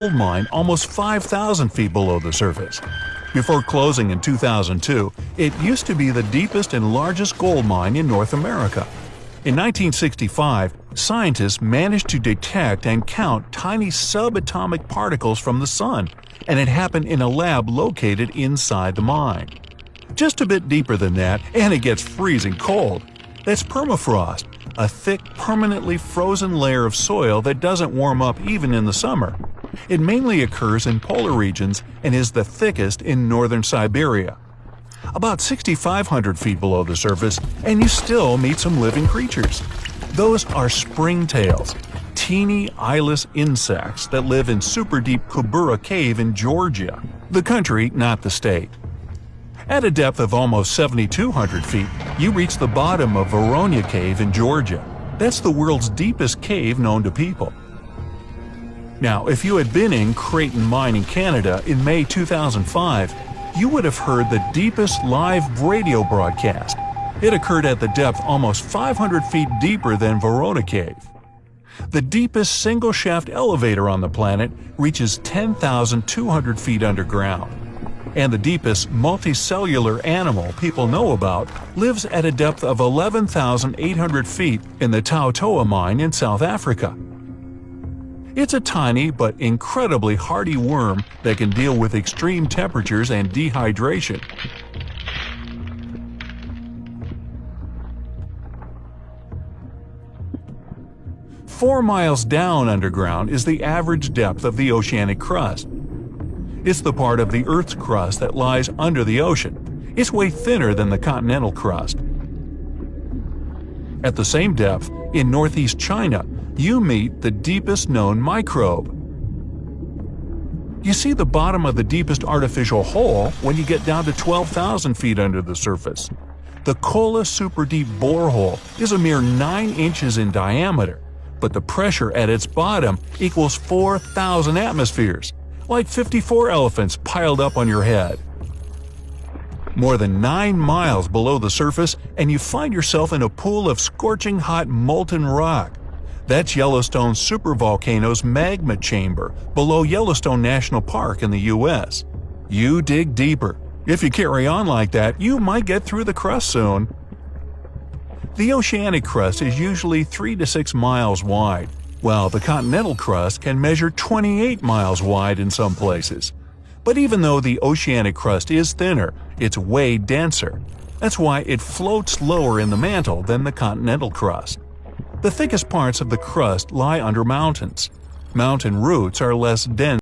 gold mine almost 5,000 feet below the surface. Before closing in 2002, it used to be the deepest and largest gold mine in North America. In 1965, scientists managed to detect and count tiny subatomic particles from the sun, and it happened in a lab located inside the mine. Just a bit deeper than that, and it gets freezing cold. That's permafrost, a thick, permanently frozen layer of soil that doesn't warm up even in the summer. It mainly occurs in polar regions and is the thickest in northern Siberia. About 6,500 feet below the surface, and you still meet some living creatures. Those are springtails, teeny eyeless insects that live in super-deep Kubura Cave in Georgia, the country, not the state. At a depth of almost 7,200 feet, you reach the bottom of Voronezh Cave in Georgia. That's the world's deepest cave known to people. Now, if you had been in Creighton Mine in Canada in May 2005, you would have heard the deepest live radio broadcast. It occurred at the depth almost 500 feet deeper than Voronezh Cave. The deepest single-shaft elevator on the planet reaches 10,200 feet underground. And the deepest multicellular animal people know about lives at a depth of 11,800 feet in the Tautoa mine in South Africa. It's a tiny but incredibly hardy worm that can deal with extreme temperatures and dehydration. Four miles down underground is the average depth of the oceanic crust. It's the part of the Earth's crust that lies under the ocean. It's way thinner than the continental crust. At the same depth, in northeast China, you meet the deepest known microbe. You see the bottom of the deepest artificial hole when you get down to 12,000 feet under the surface. The Kola Super Deep Borehole is a mere 9 inches in diameter, but the pressure at its bottom equals 4,000 atmospheres, like 54 elephants piled up on your head. More than 9 miles below the surface, and you find yourself in a pool of scorching hot molten rock. That's Yellowstone supervolcano's magma chamber below Yellowstone National Park in the U.S. You dig deeper. If you carry on like that, you might get through the crust soon. The oceanic crust is usually 3 to 6 miles wide, while the continental crust can measure 28 miles wide in some places. But even though the oceanic crust is thinner, it's way denser. That's why it floats lower in the mantle than the continental crust. The thickest parts of the crust lie under mountains. Mountain roots are less dense